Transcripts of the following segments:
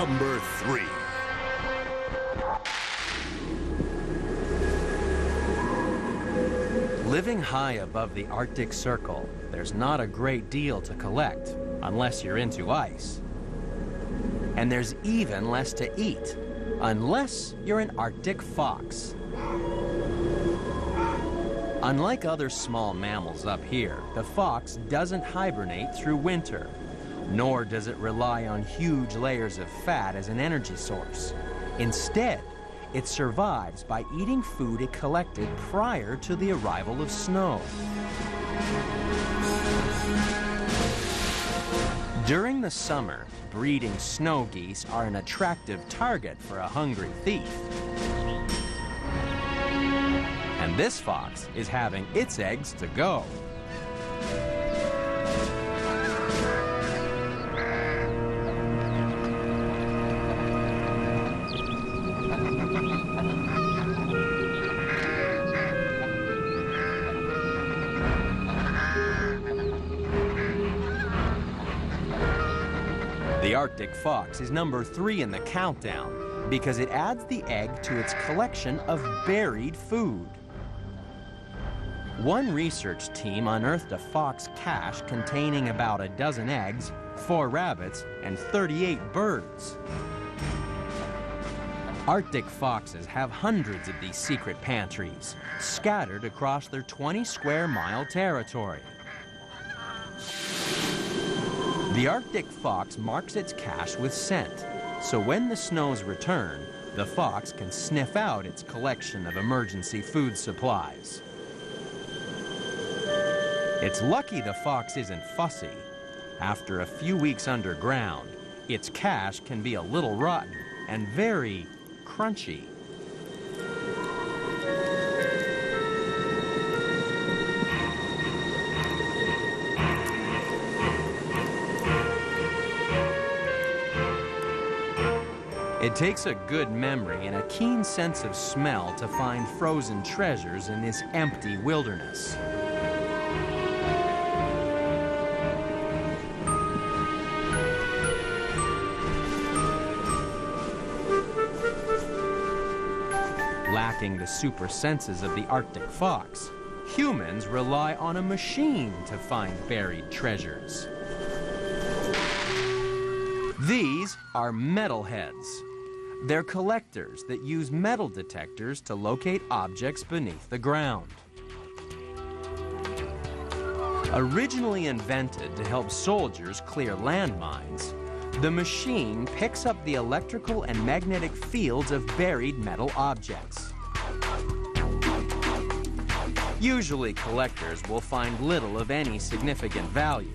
Number 3. Living high above the Arctic Circle, there's not a great deal to collect, unless you're into ice. And there's even less to eat, unless you're an Arctic fox. Unlike other small mammals up here, the fox doesn't hibernate through winter, nor does it rely on huge layers of fat as an energy source. Instead, it survives by eating food it collected prior to the arrival of snow. During the summer, breeding snow geese are an attractive target for a hungry thief. And this fox is having its eggs to go. The Arctic fox is number 3 in the countdown because it adds the egg to its collection of buried food. One research team unearthed a fox cache containing about a dozen eggs, 4 rabbits, and 38 birds. Arctic foxes have hundreds of these secret pantries, scattered across their 20-square-mile territory. The Arctic fox marks its cache with scent, so when the snows return, the fox can sniff out its collection of emergency food supplies. It's lucky the fox isn't fussy. After a few weeks underground, its cache can be a little rotten and very crunchy. It takes a good memory and a keen sense of smell to find frozen treasures in this empty wilderness. Lacking the super senses of the Arctic fox, humans rely on a machine to find buried treasures. These are metalheads. They're collectors that use metal detectors to locate objects beneath the ground. Originally invented to help soldiers clear landmines, the machine picks up the electrical and magnetic fields of buried metal objects. Usually, collectors will find little of any significant value.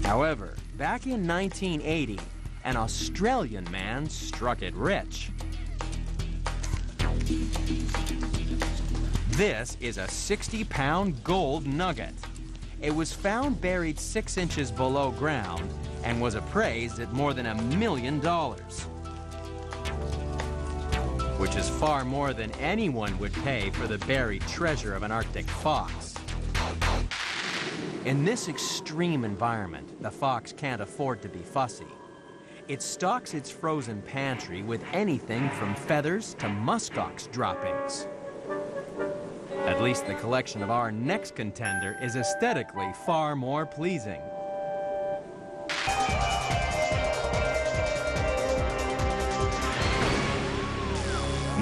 However, back in 1980, an Australian man struck it rich. This is a 60-pound gold nugget. It was found buried 6 inches below ground and was appraised at more than $1 million, which is far more than anyone would pay for the buried treasure of an Arctic fox. In this extreme environment, the fox can't afford to be fussy. It stocks its frozen pantry with anything from feathers to muskox droppings. At least the collection of our next contender is aesthetically far more pleasing.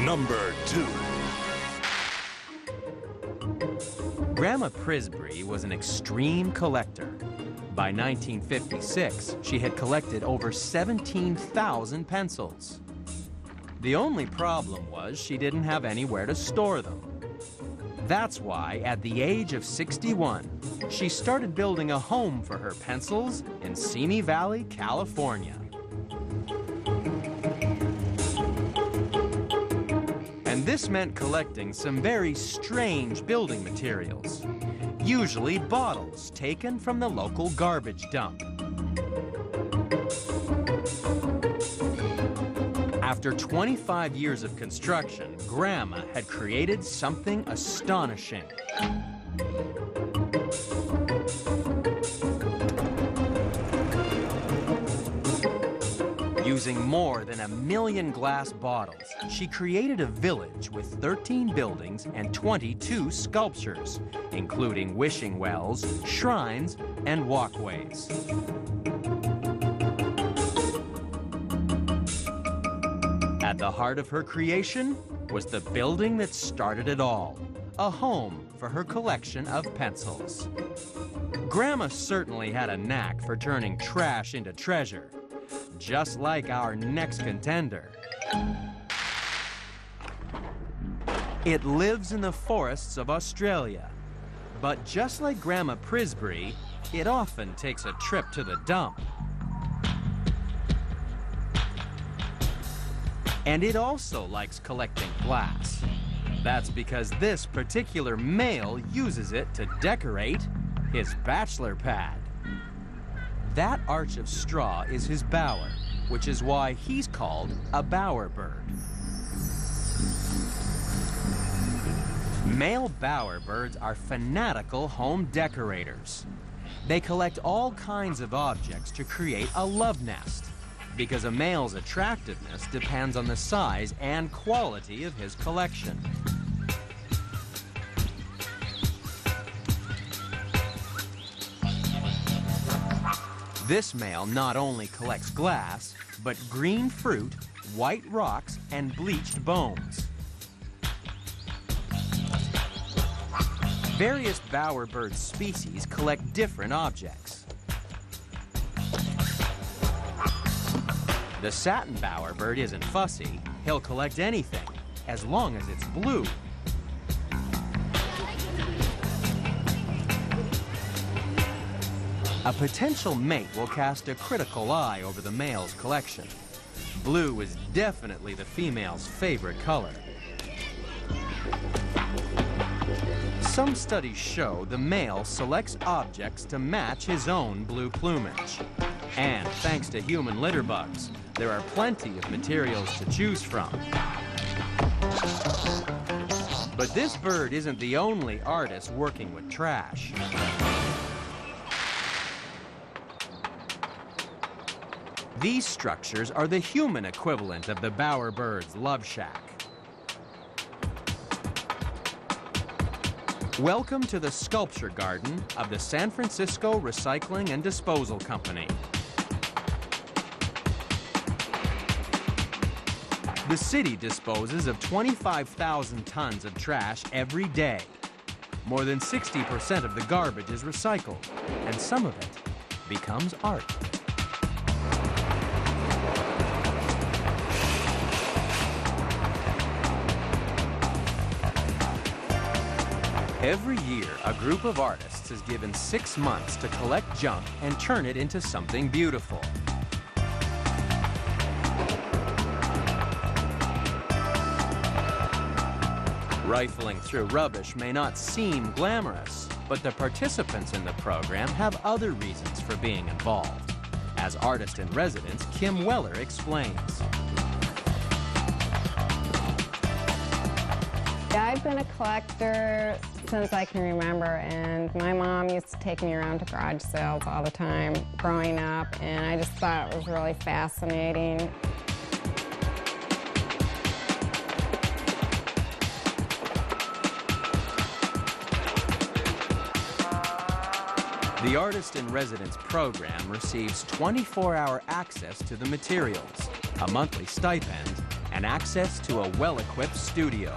Number 2. Grandma Prisbury was an extreme collector. By 1956, she had collected over 17,000 pencils. The only problem was she didn't have anywhere to store them. That's why, at the age of 61, she started building a home for her pencils in Simi Valley, California. And this meant collecting some very strange building materials, usually bottles taken from the local garbage dump. After 25 years of construction, Grandma had created something astonishing. Using more than 1 million glass bottles, she created a village with 13 buildings and 22 sculptures, including wishing wells, shrines, and walkways. At the heart of her creation was the building that started it all, a home for her collection of pencils. Grandma certainly had a knack for turning trash into treasure, just like our next contender. It lives in the forests of Australia, but just like Grandma Prisbury, it often takes a trip to the dump. And it also likes collecting glass. That's because this particular male uses it to decorate his bachelor pad. That arch of straw is his bower, which is why he's called a bowerbird. Male bowerbirds are fanatical home decorators. They collect all kinds of objects to create a love nest, because a male's attractiveness depends on the size and quality of his collection. This male not only collects glass, but green fruit, white rocks, and bleached bones. Various bowerbird species collect different objects. The satin bowerbird isn't fussy. He'll collect anything, as long as it's blue. A potential mate will cast a critical eye over the male's collection. Blue is definitely the female's favorite color. Some studies show the male selects objects to match his own blue plumage. And thanks to human litter bugs, there are plenty of materials to choose from. But this bird isn't the only artist working with trash. These structures are the human equivalent of the bowerbird's love shack. Welcome to the sculpture garden of the San Francisco Recycling and Disposal Company. The city disposes of 25,000 tons of trash every day. More than 60% of the garbage is recycled, and some of it becomes art. Every year, a group of artists is given 6 months to collect junk and turn it into something beautiful. Rifling through rubbish may not seem glamorous, but the participants in the program have other reasons for being involved, as artist-in-residence Kim Weller explains. I've been a collector since I can remember, and my mom used to take me around to garage sales all the time growing up, and I just thought it was really fascinating. The Artist-in-Residence program receives 24-hour access to the materials, a monthly stipend, and access to a well-equipped studio.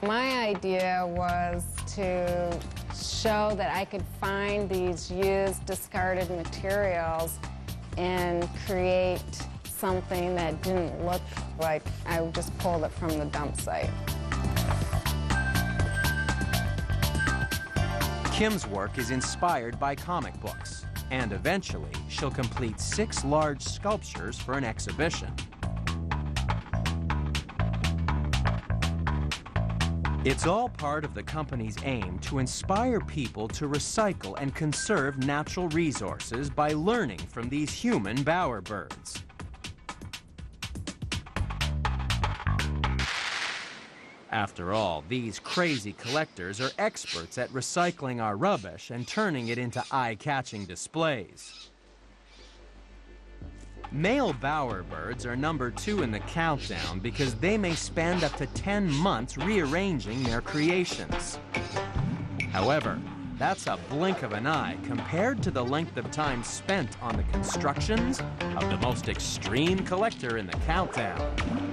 My idea was to show that I could find these used, discarded materials and create something that didn't look like I just pulled it from the dump site. Kim's work is inspired by comic books, and eventually she'll complete 6 large sculptures for an exhibition. It's all part of the company's aim to inspire people to recycle and conserve natural resources by learning from these human bowerbirds. After all, these crazy collectors are experts at recycling our rubbish and turning it into eye-catching displays. Male bowerbirds are number 2 in the countdown because they may spend up to 10 months rearranging their creations. However, that's a blink of an eye compared to the length of time spent on the constructions of the most extreme collector in the countdown.